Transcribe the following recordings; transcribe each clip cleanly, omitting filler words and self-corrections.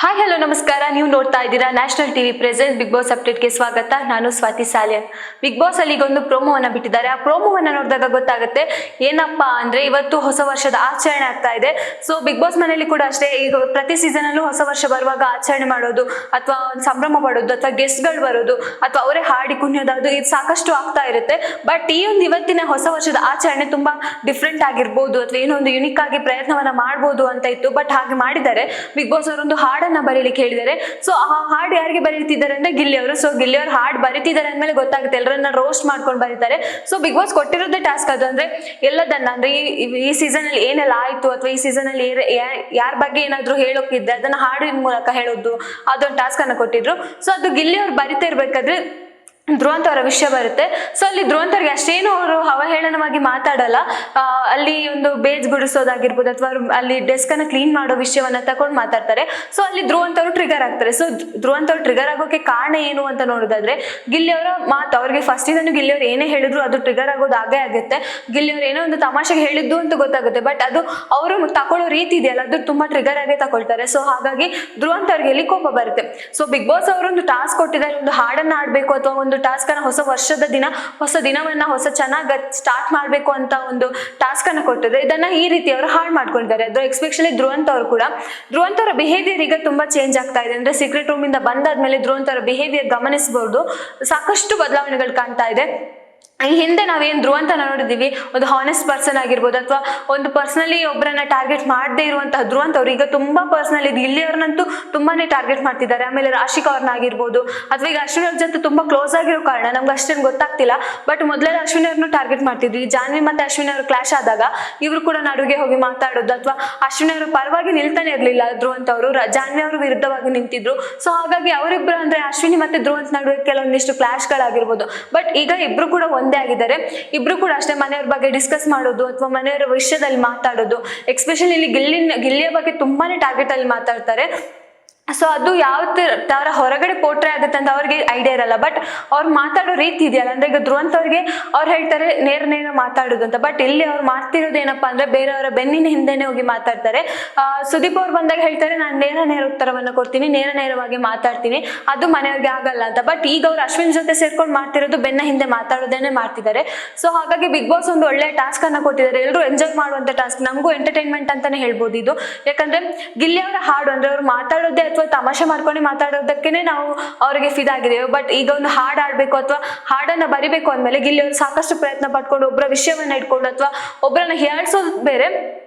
Hi hello ನಮಸ್ಕಾರ. ನೀವು ನೋಡ್ತಾ ಇದ್ದೀರಾ national TV present big boss ಅಪ್ಡೇಟ್ಗೆ ಸ್ವಾಗತ. ನಾನು ಸ್ವಾತಿ ಸಾಲಿಯನ್. ಬಿಗ್ ಬಾಸ್ ಅಲ್ಲಿ ಈಗ ಒಂದು ಪ್ರೋಮೋವನ್ನ ಬಿಟ್ಟಿದ್ದಾರೆ. ಆ ಪ್ರೋಮೋವನ್ನ ನೋಡಿದಾಗ ಗೊತ್ತಾಗುತ್ತೆ ಏನಪ್ಪಾ ಅಂದ್ರೆ ಇವತ್ತು ಹೊಸ ವರ್ಷದ ಆಚರಣೆ ಆಗ್ತಾ ಇದೆ. ಸೊ ಬಿಗ್ ಬಾಸ್ ಮನೆಯಲ್ಲಿ ಕೂಡ ಅಷ್ಟೇ, ಈಗ ಪ್ರತಿ ಸೀಸನ್ ಅಲ್ಲೂ ಹೊಸ ವರ್ಷ ಬರುವಾಗ ಆಚರಣೆ ಮಾಡೋದು ಅಥವಾ ಸಂಭ್ರಮ ಪಡೋದು ಅಥವಾ ಗೆಸ್ಟ್ಗಳು ಬರೋದು ಅಥವಾ ಅವರೇ ಹಾಡಿ ಕುಣಿಯೋದು ಇದು ಸಾಕಷ್ಟು ಆಗ್ತಾ ಇರುತ್ತೆ. ಬಟ್ ಈ ಒಂದು ಇವತ್ತಿನ ಹೊಸ ವರ್ಷದ ಆಚರಣೆ ತುಂಬಾ ಡಿಫ್ರೆಂಟ್ ಆಗಿರ್ಬೋದು ಅಥವಾ ಏನೋ ಒಂದು ಯುನಿಕ್ ಆಗಿ ಪ್ರಯತ್ನವನ್ನ ಮಾಡ್ಬೋದು ಅಂತ ಇತ್ತು. ಬಟ್ ಹಾಗೆ ಮಾಡಿದ್ದಾರೆ. ಬಿಗ್ ಬಾಸ್ ಅವರೊಂದು ಹಾಡನ್ನ ಬರೀಲಿಕ್ಕೆ ಹೇಳಿದ್ದಾರೆ. ಸೊ ಆ ಹಾಡು ಯಾರಿಗೆ ಬರೀತಿದ್ದಾರೆ ಅಂದ್ರೆ ಗಿಲ್ಲಿ ಅವರು. ಸೊ ಗಿಲ್ಲಿ ಅವರು ಹಾಡು ಬರೀತಿದ್ದಾರೆ ಅಂದ್ಮೇಲೆ ಗೊತ್ತಾಗುತ್ತೆ, ಎಲ್ಲರನ್ನ ರೋಸ್ಟ್ ಮಾಡ್ಕೊಂಡು ಬರೀತಾರೆ. ಸೊ ಬಿಗ್ ಬಾಸ್ ಕೊಟ್ಟಿರೋದೇ ಟಾಸ್ಕ್ ಅದು. ಅಂದ್ರೆ ಎಲ್ಲದನ್ನ ಅಂದ್ರೆ ಈ ಸೀಸನ್ ಅಲ್ಲಿ ಏನೆಲ್ಲ ಆಯ್ತು ಅಥವಾ ಈ ಸೀಸನ್ ಅಲ್ಲಿ ಯಾರ ಬಗ್ಗೆ ಏನಾದ್ರು ಹೇಳೋಕಿದ್ರೆ ಅದನ್ನ ಹಾಡಿನ ಮೂಲಕ ಹೇಳೋದು, ಅದೊಂದು ಟಾಸ್ಕ್ ಅನ್ನ ಕೊಟ್ಟಿದ್ರು. ಸೊ ಅದು ಗಿಲ್ಲಿ ಅವ್ರು ಬರಿತಾ ಇರ್ಬೇಕಾದ್ರೆ ಧ್ರುವಂತ್ ಅವರ ವಿಷಯ ಬರುತ್ತೆ. ಸೊ ಅಲ್ಲಿ ಧ್ರುವಂತ್ ಅವ್ರಿಗೆ ಅಷ್ಟೇನು ಅವರು ಅವಹೇಳನವಾಗಿ ಮಾತಾಡಲ್ಲ. ಅಲ್ಲಿ ಒಂದು ಬೇಜ್ ಗುಡಿಸೋದಾಗಿರ್ಬೋದು ಅಥವಾ ಅಲ್ಲಿ ಡೆಸ್ಕ್ ಅನ್ನ ಕ್ಲೀನ್ ಮಾಡೋ ವಿಷಯವನ್ನ ತಗೊಂಡು ಮಾತಾಡ್ತಾರೆ. ಸೊ ಅಲ್ಲಿ ಧ್ರುವಂತ್ ಅವರು ಟ್ರಿಗರ್ ಆಗ್ತಾರೆ. ಸೊ ಧ್ರುವಂತ್ ಅವ್ರು ಟ್ರಿಗರ್ ಆಗೋಕೆ ಕಾರಣ ಏನು ಅಂತ ನೋಡೋದಾದ್ರೆ ಗಿಲ್ಲಿ ಅವರ ಮಾತು. ಅವ್ರಿಗೆ ಫಸ್ಟ್ ಇದನ್ನು ಗಿಲ್ಲಿ ಅವ್ರು ಏನೇ ಹೇಳಿದ್ರು ಅದು ಟ್ರಿಗರ್ ಆಗೋದು ಆಗೇ ಆಗುತ್ತೆ. ಗಿಲ್ಲಿ ಅವ್ರು ಏನೋ ಒಂದು ತಮಾಷೆಗೆ ಹೇಳಿದ್ದು ಅಂತ ಗೊತ್ತಾಗುತ್ತೆ. ಬಟ್ ಅದು ಅವರು ತಗೊಳ್ಳೋ ರೀತಿ ಇದೆಯಲ್ಲ, ಅದು ತುಂಬಾ ಟ್ರಿಗರ್ ಆಗೇ ತಗೊಳ್ತಾರೆ. ಸೊ ಹಾಗಾಗಿ ಧ್ರುವಂತ್ ಅವ್ರಿಗೆ ಎಲ್ಲಿ ಕೋಪ ಬರುತ್ತೆ. ಸೊ ಬಿಗ್ ಬಾಸ್ ಅವರು ಒಂದು ಟಾಸ್ಕ್ ಕೊಟ್ಟಿದ್ದಾರೆ, ಒಂದು ಹಾಡನ್ನ ಆಡ್ಬೇಕು ಅಥವಾ ಒಂದು ಟಾಸ್ಕ್ ಅನ್ನ ಹೊಸ ವರ್ಷದ ದಿನ ಹೊಸ ದಿನವನ್ನ ಹೊಸ ಚೆನ್ನಾಗಿ ಸ್ಟಾರ್ಟ್ ಮಾಡ್ಬೇಕು ಅಂತ ಒಂದು ಟಾಸ್ಕ್ ಅನ್ನ ಕೊಟ್ಟಿದ್ರೆ ಇದನ್ನ ಈ ರೀತಿ ಅವರು ಹಾಳು ಮಾಡ್ಕೊಂಡಿದ್ದಾರೆ. ಅದು ಎಸ್ಪೆಷಲಿ ಧ್ರುವಂತ್ ಅವರು ಕೂಡ. ಧ್ರುವಂತ್ ಅವರ ಬಿಹೇವಿಯರ್ ಈಗ ತುಂಬಾ ಚೇಂಜ್ ಆಗ್ತಾ ಇದೆ. ಅಂದ್ರೆ ಸೀಕ್ರೆಟ್ ರೂಮ್ ಇಂದ ಬಂದಾದ್ಮೇಲೆ ಧ್ರುವಂತ್ ಅವರ ಬಿಹೇವಿಯರ್ ಗಮನಿಸಬಹುದು, ಸಾಕಷ್ಟು ಬದಲಾವಣೆಗಳು ಕಾಣ್ತಾ ಇದೆ. ಈ ಹಿಂದೆ ನಾವೇನ್ ಧ್ರುವಂತ ನೋಡಿದೀವಿ, ಒಂದು ಹಾನೆಸ್ಟ್ ಪರ್ಸನ್ ಆಗಿರ್ಬೋದು ಅಥವಾ ಒಂದು ಪರ್ಸನಲಿ ಒಬ್ಬರನ್ನ ಟಾರ್ಗೆಟ್ ಮಾಡದೇ ಇರುವಂತಹ ಧ್ರುವಂತ್ ಅವ್ರು ಈಗ ತುಂಬಾ ಪರ್ಸನಲಿ ಇಲ್ಲಿಯವ್ರನ್ನಂತೂ ತುಂಬಾನೇ ಟಾರ್ಗೆಟ್ ಮಾಡ್ತಿದ್ದಾರೆ. ಆಮೇಲೆ ರಾಶಿಕಾ ಅವ್ರನ್ನ ಆಗಿರ್ಬೋದು ಅಥವಾ ಈಗ ಅಶ್ವಿನಿ ಅವ್ರ ಜೊತೆ ತುಂಬಾ ಕ್ಲೋಸ್ ಆಗಿರೋ ಕಾರಣ ನಮ್ಗೆ ಅಷ್ಟೇನು ಗೊತ್ತಾಗ್ತಿಲ್ಲ. ಬಟ್ ಮೊದಲೆಲ್ಲ ಅಶ್ವಿನಿ ಅವ್ರನ್ನ ಟಾರ್ಗೆಟ್ ಮಾಡ್ತಿದ್ವಿ. ಜಾನ್ವಿ ಮತ್ತೆ ಅಶ್ವಿನಿ ಅವರು ಕ್ಲಾಶ್ ಆದಾಗ ಇವ್ರು ಕೂಡ ನಡುಗೆ ಹೋಗಿ ಮಾತಾಡೋದು ಅಥವಾ ಅಶ್ವಿನಿ ಅವರ ಪರವಾಗಿ ನಿಲ್ತಾನೆ ಇರ್ಲಿಲ್ಲ ಧ್ರುವಂತ್ ಅವರು, ಜಾನ್ವಿ ಅವರು ವಿರುದ್ಧವಾಗಿ ನಿಂತಿದ್ರು. ಸೊ ಹಾಗಾಗಿ ಅವರಿಬ್ರು ಅಂದ್ರೆ ಅಶ್ವಿನಿ ಮತ್ತೆ ಧ್ರುವಂತ್ ನಡುವೆ ಕೆಲವೊಂದಿಷ್ಟು ಕ್ಲಾಶ್ ಗಳಾಗಿರ್ಬೋದು. ಬಟ್ ಈಗ ಇಬ್ರು ಕೂಡ ಒಂದೇ ಆಗಿದ್ದಾರೆ. ಇಬ್ರು ಕೂಡ ಅಷ್ಟೇ ಮನೆಯವ್ರ ಬಗ್ಗೆ ಡಿಸ್ಕಸ್ ಮಾಡೋದು ಅಥವಾ ಮನೆಯವರ ವಿಷಯದಲ್ಲಿ ಮಾತಾಡೋದು. ಎಸ್ಪೆಷಲಿ ಇಲ್ಲಿ ಗಿಲ್ಲಿಯ ಬಗ್ಗೆ ತುಂಬಾನೇ ಟಾರ್ಗೆಟ್ ಅಲ್ಲಿ ಮಾತಾಡ್ತಾರೆ. ಸೊ ಅದು ಯಾವ ತರ ಹೊರಗಡೆ ಪೋಟ್ರೆ ಆಗುತ್ತೆ ಅಂತ ಅವ್ರಿಗೆ ಐಡಿಯಾ ಇರಲ್ಲ. ಬಟ್ ಅವ್ರು ಮಾತಾಡೋ ರೀತಿ ಇದೆಯಲ್ಲ, ಅಂದ್ರೆ ಈಗ ಧ್ರುವಂತ್ ಅವ್ರಿಗೆ ಅವ್ರು ಹೇಳ್ತಾರೆ ನೇರ ಮಾತಾಡೋದು ಅಂತ. ಬಟ್ ಇಲ್ಲಿ ಅವ್ರು ಮಾಡ್ತಿರೋದು ಏನಪ್ಪಾ ಅಂದ್ರೆ ಬೇರೆಯವರ ಬೆನ್ನಿನ ಹಿಂದೆನೆ ಹೋಗಿ ಮಾತಾಡ್ತಾರೆ. ಸುದೀಪ್ ಅವ್ರು ಬಂದಾಗ ಹೇಳ್ತಾರೆ ನಾನು ನೇರ ಉತ್ತರವನ್ನ ಕೊಡ್ತೀನಿ, ನೇರವಾಗಿ ಮಾತಾಡ್ತೀನಿ, ಅದು ಮನೆಯವ್ರಿಗೆ ಆಗಲ್ಲ ಅಂತ. ಬಟ್ ಈಗ ಅವ್ರು ಅಶ್ವಿನ್ ಜೊತೆ ಸೇರ್ಕೊಂಡು ಮಾಡ್ತಿರೋದು ಬೆನ್ನ ಹಿಂದೆ ಮಾತಾಡೋದೇನೆ ಮಾಡ್ತಿದ್ದಾರೆ. ಸೊ ಹಾಗಾಗಿ ಬಿಗ್ ಬಾಸ್ ಒಂದು ಒಳ್ಳೆ ಟಾಸ್ಕ್ ಅನ್ನ ಕೊಟ್ಟಿದ್ದಾರೆ, ಎಲ್ಲರೂ ಎಂಜಾಯ್ ಮಾಡುವಂತ ಟಾಸ್ಕ್, ನಮಗೂ ಎಂಟರ್ಟೈನ್ಮೆಂಟ್ ಅಂತಾನೆ ಹೇಳ್ಬೋದು ಇದು. ಯಾಕಂದ್ರೆ ಗಿಲ್ಲಿ ಅವರ ಹಾಡು ಅಂದ್ರೆ ಅವ್ರು ಮಾತಾಡೋದೇ ಅಥವಾ ತಮಾಷೆ ಮಾಡ್ಕೊಂಡು ಮಾತಾಡೋದಕ್ಕೇನೆ ನಾವು ಅವರಿಗೆ ಫಿದಾಗಿದ್ದೇವೆ. ಬಟ್ ಈಗ ಒಂದು ಹಾಡು ಆಡ್ಬೇಕು ಅಥವಾ ಹಾಡನ್ನ ಬರಿಬೇಕು ಅಂದ್ಮೇಲೆ ಗಿಲ್ಲಿ ಅವರು ಸಾಕಷ್ಟು ಪ್ರಯತ್ನ ಪಡ್ಕೊಂಡು ಒಬ್ಬರ ವಿಷಯವನ್ನ ಇಟ್ಕೊಂಡು ಅಥವಾ ಒಬ್ಬರನ್ನ ಹೇಳ್ಸೋದು ಬೇರೆ,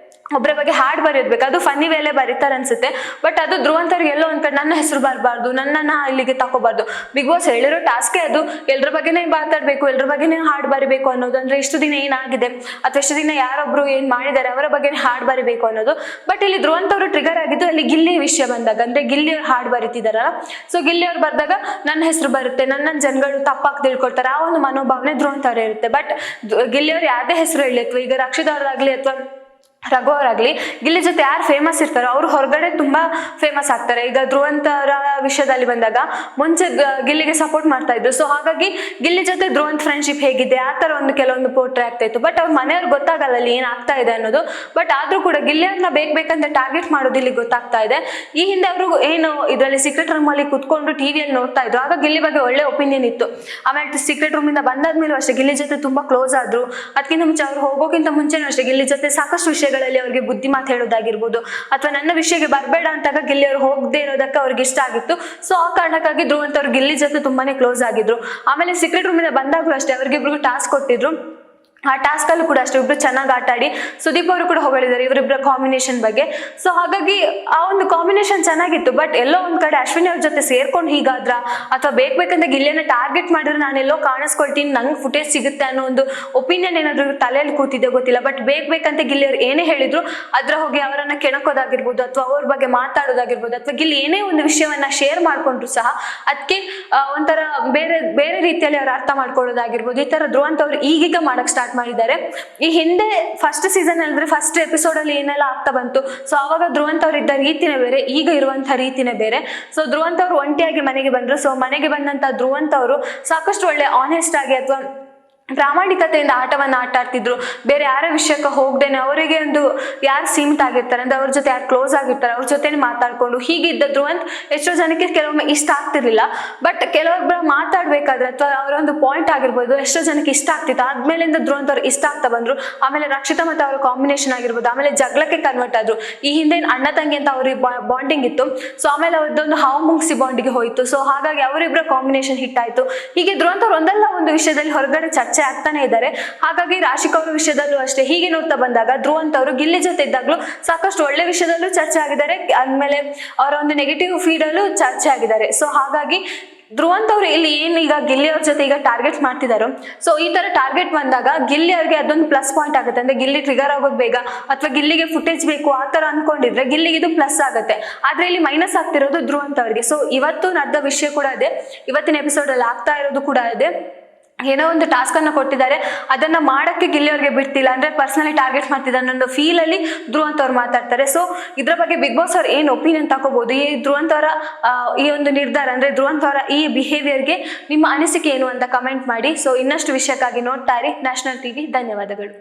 ಒಬ್ಬರ ಬಗ್ಗೆ ಹಾಡು ಬರೆಯೋದ್ಬೇಕು, ಅದು ಫನ್ನಿ ವೇಲೆ ಬರೀತಾರೆ ಅನ್ಸುತ್ತೆ. ಬಟ್ ಅದು ಧ್ರುವಂತ್ ಅವ್ರಿಗೆ ಎಲ್ಲೋ ಒಂದ್ ಕಡೆ ನನ್ನ ಹೆಸರು ಬರಬಾರ್ದು, ನನ್ನನ್ನ ಇಲ್ಲಿಗೆ ತಗೋಬಾರ್ದು. ಬಿಗ್ ಬಾಸ್ ಹೇಳಿರೋ ಟಾಸ್ಕೇ ಅದು, ಎಲ್ರ ಬಗ್ಗೆನೇ ಮಾತಾಡ್ಬೇಕು, ಎಲ್ರ ಬಗ್ಗೆನೇ ಹಾಡು ಬರಿಬೇಕು ಅನ್ನೋದು. ಅಂದ್ರೆ ಇಷ್ಟು ದಿನ ಏನಾಗಿದೆ ಅಥವಾ ಇಷ್ಟು ದಿನ ಯಾರೊಬ್ರು ಏನ್ ಮಾಡಿದ್ದಾರೆ ಅವರ ಬಗ್ಗೆನೇ ಹಾಡು ಬರಿಬೇಕು ಅನ್ನೋದು. ಬಟ್ ಇಲ್ಲಿ ಧ್ರುವಂತ್ ಅವರು ಟ್ರಿಗರ್ ಆಗಿದ್ದು ಅಲ್ಲಿ ಗಿಲ್ಲಿ ವಿಷಯ ಬಂದಾಗ, ಅಂದ್ರೆ ಗಿಲ್ಲಿ ಅವ್ರು ಹಾಡು ಬರೀತಿದಾರಲ್ಲ. ಸೊ ಗಿಲ್ಲಿ ಅವ್ರು ಬರ್ದಾಗ ನನ್ನ ಹೆಸರು ಬರುತ್ತೆ, ನನ್ನ ಜನಗಳು ತಪ್ಪಾಗಿ ತಿಳ್ಕೊಳ್ತಾರೆ, ಆ ಒಂದು ಮನೋಭಾವನೆ ಧ್ರುವಂತ್ ಅವ್ರು ಇರುತ್ತೆ. ಬಟ್ ಗಿಲ್ಲಿ ಅವ್ರು ಯಾವ್ದೇ ಹೆಸರು ಹೇಳಿ ಅಥವಾ ಈಗ ರಕ್ಷಿತ್ ಅವ್ರಾಗ್ಲಿ ಅಥವಾ ರಘು ಅವರಾಗ್ಲಿ ಗಿಲ್ಲಿ ಜೊತೆ ಯಾರು ಫೇಮಸ್ ಇರ್ತಾರೋ ಅವ್ರು ಹೊರಗಡೆ ತುಂಬಾ ಫೇಮಸ್ ಆಗ್ತಾರೆ. ಈಗ ಧ್ರುವಂತರ ವಿಷಯದಲ್ಲಿ ಬಂದಾಗ ಮುಂಚೆ ಗಿಲ್ಲಿಗೆ ಸಪೋರ್ಟ್ ಮಾಡ್ತಾ ಇದ್ರು. ಸೊ ಹಾಗಾಗಿ ಗಿಲ್ಲಿ ಜೊತೆ ಧ್ರುವಂತ್ ಫ್ರೆಂಡ್ಶಿಪ್ ಹೇಗಿದೆ ಆ ತರ ಒಂದು ಕೆಲವೊಂದು ಪೋಟ್ರೆ ಆಗ್ತಾ ಇತ್ತು. ಬಟ್ ಅವ್ರ ಮನೆಯವ್ರಿಗೆ ಗೊತ್ತಾಗಲ್ಲ ಅಲ್ಲಿ ಏನ್ ಆಗ್ತಾ ಇದೆ ಅನ್ನೋದು. ಬಟ್ ಆದ್ರೂ ಕೂಡ ಗಿಲ್ಲಿಯವ್ರನ್ನ ಬೇಕಂತ ಟಾರ್ಗೆಟ್ ಮಾಡೋದು ಇಲ್ಲಿ ಗೊತ್ತಾಗ್ತಾ ಇದೆ. ಈ ಹಿಂದೆ ಅವರು ಏನು ಇದರಲ್ಲಿ ಸೀಕ್ರೆಟ್ ರೂಮ್ ಅಲ್ಲಿ ಕುತ್ಕೊಂಡು ಟಿವಿಯಲ್ಲಿ ನೋಡ್ತಾ ಇದ್ರು, ಆಗ ಗಿಲ್ಲಿ ಬಗ್ಗೆ ಒಳ್ಳೆ ಒಪಿನಿಯನ್ ಇತ್ತು. ಆಮೇಲೆ ಸೀಕ್ರೆಟ್ ರೂಮ್ ಇಂದ ಬಂದಾದ್ಮೇಲೂ ಅಷ್ಟೇ ಗಿಲ್ಲಿ ಜೊತೆ ತುಂಬಾ ಕ್ಲೋಸ್ ಆದ್ರು. ಅದಕ್ಕಿಂತ ಮುಂಚೆ ಅವ್ರು ಹೋಗೋಕ್ಕಿಂತ ಮುಂಚೆನೂ ಅಷ್ಟೇ ಗಿಲ್ಲಿ ಜೊತೆ ಸಾಕಷ್ಟು ವಿಷಯಗಳಲ್ಲಿ ಅವ್ರಿಗೆ ಬುದ್ಧಿ ಮಾತು ಹೇಳೋದಾಗಿರ್ಬೋದು ಅಥವಾ ನನ್ನ ವಿಷಯಕ್ಕೆ ಬರಬೇಡ ಅಂತಾಗ ಗಿಲ್ಲಿ ಅವ್ರು ಹೋಗದೆ ಇರೋದಕ್ಕೆ ಅವ್ರಿಗೆ ಇಷ್ಟ ಆಗಿತ್ತು. ಸೊ ಆ ಕಾರಣಕ್ಕಾಗಿ ಧ್ರುವಂತ್ ಅವ್ರು ಗಿಲ್ಲಿ ಜೊತೆ ತುಂಬಾನೇ ಕ್ಲೋಸ್ ಆಗಿದ್ರು. ಆಮೇಲೆ ಸೀಕ್ರೆಟ್ ರೂಮ್ ಇಂದ ಬಂದಾಗ್ಲೂ ಅಷ್ಟೇ ಅವ್ರಿಗಿಬ್ರಿಗೂ ಟಾಸ್ಕ್ ಕೊಟ್ಟಿದ್ರು. ಆ ಟಾಸ್ಕ್ ಅಲ್ಲೂ ಕೂಡ ಅಷ್ಟೇ ಇಬ್ರು ಚೆನ್ನಾಗಿ ಆಟ ಆಡಿ ಸುದೀಪ್ ಅವರು ಕೂಡ ಹೊಗಳಿದ್ದಾರೆ ಇವರಿಬ್ಬರ ಕಾಂಬಿನೇಷನ್ ಬಗ್ಗೆ. ಸೊ ಹಾಗಾಗಿ ಆ ಒಂದು ಕಾಂಬಿನೇಷನ್ ಚೆನ್ನಾಗಿತ್ತು. ಬಟ್ ಎಲ್ಲೋ ಒಂದ್ ಕಡೆ ಅಶ್ವಿನಿ ಅವ್ರ ಜೊತೆ ಸೇರ್ಕೊಂಡು ಹೀಗಾದ್ರ ಅಥವಾ ಬೇಕಂತ ಗಿಲ್ಲಿಯನ್ನ ಟಾರ್ಗೆಟ್ ಮಾಡಿದ್ರೆ ನಾನೆಲ್ಲೋ ಕಾಣಿಸ್ಕೊಳ್ತೀನಿ, ನಂಗೆ ಫುಟೇಜ್ ಸಿಗುತ್ತೆ ಅನ್ನೋ ಒಂದು ಒಪಿನಿಯನ್ ಏನಾದ್ರು ತಲೆಯಲ್ಲಿ ಕೂತಿದೆ ಗೊತ್ತಿಲ್ಲ. ಬಟ್ ಬೇಕಂತ ಗಿಲ್ಲಿ ಅವ್ರು ಏನೇ ಹೇಳಿದ್ರು ಅದ್ರ ಹೋಗಿ ಅವರನ್ನ ಕೆಣಕೋದಾಗಿರ್ಬೋದು ಅಥವಾ ಅವ್ರ ಬಗ್ಗೆ ಮಾತಾಡೋದಾಗಿರ್ಬೋದು ಅಥವಾ ಗಿಲ್ಲಿ ಏನೇ ಒಂದು ವಿಷಯವನ್ನ ಶೇರ್ ಮಾಡ್ಕೊಂಡ್ರು ಸಹ ಅದಕ್ಕೆ ಒಂಥರ ಬೇರೆ ರೀತಿಯಲ್ಲಿ ಅವ್ರು ಅರ್ಥ ಮಾಡ್ಕೊಳ್ಳೋದಾಗಿರ್ಬೋದು. ಈ ತರ ಧ್ರುವಂತ್ ಅವ್ರು ಈಗೀಗ ಮಾಡಕ್ ಸ್ಟಾರ್ಟ್ ಮಾಡಿದ್ದಾರೆ. ಈ ಹಿಂದೆ ಫಸ್ಟ್ ಸೀಸನ್ ಅಂದ್ರೆ ಫಸ್ಟ್ ಎಪಿಸೋಡ್ ಅಲ್ಲಿ ಏನೆಲ್ಲ ಆಗ್ತಾ ಬಂತು. ಸೊ ಅವಾಗ ಧ್ರುವಂತ್ ಅವ್ರು ಇದ್ದ ರೀತಿನೇ ಬೇರೆ, ಈಗ ಇರುವಂತಹ ರೀತಿನೇ ಬೇರೆ. ಸೊ ಧ್ರುವಂತ್ ಅವ್ರು ಒಂಟಿಯಾಗಿ ಮನೆಗೆ ಬಂದ್ರು. ಸೊ ಮನೆಗೆ ಬಂದಂತ ಧ್ರುವಂತ್ ಅವರು ಸಾಕಷ್ಟು ಒಳ್ಳೆ ಆನೆಸ್ಟ್ ಆಗಿ ಅಥವಾ ಪ್ರಾಮಾಣಿಕತೆಯಿಂದ ಆಟವನ್ನು ಆಟ ಆಡ್ತಿದ್ರು. ಬೇರೆ ಯಾರ ವಿಷಯಕ್ಕೆ ಹೋಗ್ದೇನೆ ಅವರಿಗೆ ಒಂದು ಯಾರು ಸೀಮಿತ ಆಗಿರ್ತಾರೆ ಅಂದ್ರೆ ಅವ್ರ ಜೊತೆ ಯಾರು ಕ್ಲೋಸ್ ಆಗಿರ್ತಾರೆ ಅವ್ರ ಜೊತೆ ಮಾತಾಡ್ಕೊಂಡು ಹೀಗಿದ್ದ ಧ್ರುವಂತ್ ಎಷ್ಟೋ ಜನಕ್ಕೆ ಕೆಲವೊಮ್ಮೆ ಇಷ್ಟ ಆಗ್ತಿರ್ಲಿಲ್ಲ. ಬಟ್ ಕೆಲವೊಬ್ಬರು ಮಾತಾಡ್ಬೇಕಾದ್ರೆ ಅಥವಾ ಅವರ ಒಂದು ಪಾಯಿಂಟ್ ಆಗಿರ್ಬೋದು ಎಷ್ಟೋ ಜನಕ್ಕೆ ಇಷ್ಟ ಆಗ್ತಿತ್ತು. ಆದ್ಮೇಲಿಂದ ಧ್ರುವಂತ್ ಅವ್ರು ಇಷ್ಟ ಆಗ್ತಾ ಬಂದ್ರು. ಆಮೇಲೆ ರಕ್ಷಿತಾ ಮತ್ತೆ ಅವರ ಕಾಂಬಿನೇಷನ್ ಆಗಿರ್ಬೋದು, ಆಮೇಲೆ ಜಗಳಕ್ಕೆ ಕನ್ವರ್ಟ್ ಆದ್ರು. ಈ ಹಿಂದೆ ಅಣ್ಣ ತಂಗಿ ಅಂತ ಅವ್ರಿಗೆ ಬಾಂಡಿಂಗ್ ಇತ್ತು. ಸೊ ಆಮೇಲೆ ಅವ್ರದ್ದೊಂದು ಹಾವು ಮುಂಗ್ಸಿ ಬಾಂಡಿಗೆ ಹೋಯ್ತು. ಸೊ ಹಾಗಾಗಿ ಅವರಿಬ್ಬರ ಕಾಂಬಿನೇಷನ್ ಹಿಟ್ ಆಯ್ತು. ಹೀಗೆ ಧ್ರುವಂತ್ ಅವ್ರು ಒಂದಲ್ಲ ಒಂದು ವಿಷಯದಲ್ಲಿ ಹೊರಗಡೆ ಚರ್ಚೆ ಆಗ್ತಾನೆ ಇದ್ದಾರೆ. ಹಾಗಾಗಿ ರಾಶಿಕಾ ಅವರ ವಿಷಯದಲ್ಲೂ ಅಷ್ಟೇ. ಹೀಗೆ ನೋಡ್ತಾ ಬಂದಾಗ ಧ್ರುವಂತ್ ಅವರು ಗಿಲ್ಲಿ ಜೊತೆ ಇದ್ದಾಗಲೂ ಸಾಕಷ್ಟು ಒಳ್ಳೆ ವಿಷಯದಲ್ಲೂ ಚರ್ಚೆ ಆಗಿದ್ದಾರೆ, ಆದ್ಮೇಲೆ ಅವರ ಒಂದು ನೆಗೆಟಿವ್ ಫೀಡ್ ಅಲ್ಲೂ ಚರ್ಚೆ ಆಗಿದ್ದಾರೆ. ಸೊ ಹಾಗಾಗಿ ಧ್ರುವಂತ್ ಅವರು ಇಲ್ಲಿ ಏನ್ ಈಗ ಗಿಲ್ಲಿ ಅವ್ರ ಜೊತೆ ಈಗ ಟಾರ್ಗೆಟ್ ಮಾಡ್ತಿದಾರೋ, ಸೊ ಈ ತರ ಟಾರ್ಗೆಟ್ ಬಂದಾಗ ಗಿಲ್ಲಿ ಅವ್ರಿಗೆ ಅದೊಂದು ಪ್ಲಸ್ ಪಾಯಿಂಟ್ ಆಗುತ್ತೆ. ಅಂದ್ರೆ ಗಿಲ್ಲಿ ಟ್ರಿಗರ್ ಆಗೋದು ಬೇಗ ಅಥವಾ ಗಿಲ್ಲಿಗೆ ಫುಟೇಜ್ ಬೇಕು ಆ ತರ ಅನ್ಕೊಂಡಿದ್ರೆ ಗಿಲ್ಲಿಗೆ ಇದು ಪ್ಲಸ್ ಆಗುತ್ತೆ. ಆದ್ರೆ ಇಲ್ಲಿ ಮೈನಸ್ ಆಗ್ತಿರೋದು ಧ್ರುವಂತ್ ಅವ್ರಿಗೆ. ಸೊ ಇವತ್ತು ನಡೆದ ವಿಷಯ ಕೂಡ ಇದೆ, ಇವತ್ತಿನ ಎಪಿಸೋಡ್ ಅಲ್ಲಿ ಆಗ್ತಾ ಇರೋದು ಕೂಡ ಇದೆ. ಏನೋ ಒಂದು ಟಾಸ್ಕ್ ಅನ್ನು ಕೊಟ್ಟಿದ್ದಾರೆ, ಅದನ್ನ ಮಾಡಕ್ಕೆ ಗಿಲ್ಲಿ ಅವ್ರಿಗೆ ಬಿಡ್ತಿಲ್ಲ, ಅಂದ್ರೆ ಪರ್ಸನಲಿ ಟಾರ್ಗೆಟ್ ಮಾಡ್ತಿದ್ದಾರೆ ಅನ್ನೋ ಫೀಲ್ ಅಲ್ಲಿ ಧ್ರುವಂತ್ ಅವ್ರು ಮಾತಾಡ್ತಾರೆ. ಸೊ ಇದ್ರ ಬಗ್ಗೆ ಬಿಗ್ ಬಾಸ್ ಅವ್ರು ಏನ್ ಒಪಿನಿಯನ್ ತಗೋಬಹುದು, ಈ ಧ್ರುವಂತ್ ಅವರ ಈ ಒಂದು ನಿರ್ಧಾರ ಅಂದ್ರೆ ಧ್ರುವಂತ್ ಅವರ ಈ ಬಿಹೇವಿಯರ್ಗೆ ನಿಮ್ಮ ಅನಿಸಿಕೆ ಏನು ಅಂತ ಕಮೆಂಟ್ ಮಾಡಿ. ಸೊ ಇನ್ನಷ್ಟು ವಿಷಯಕ್ಕಾಗಿ ನೋಡ್ತಾ ಇರಿ ನ್ಯಾಷನಲ್ ಟಿವಿ. ಧನ್ಯವಾದಗಳು.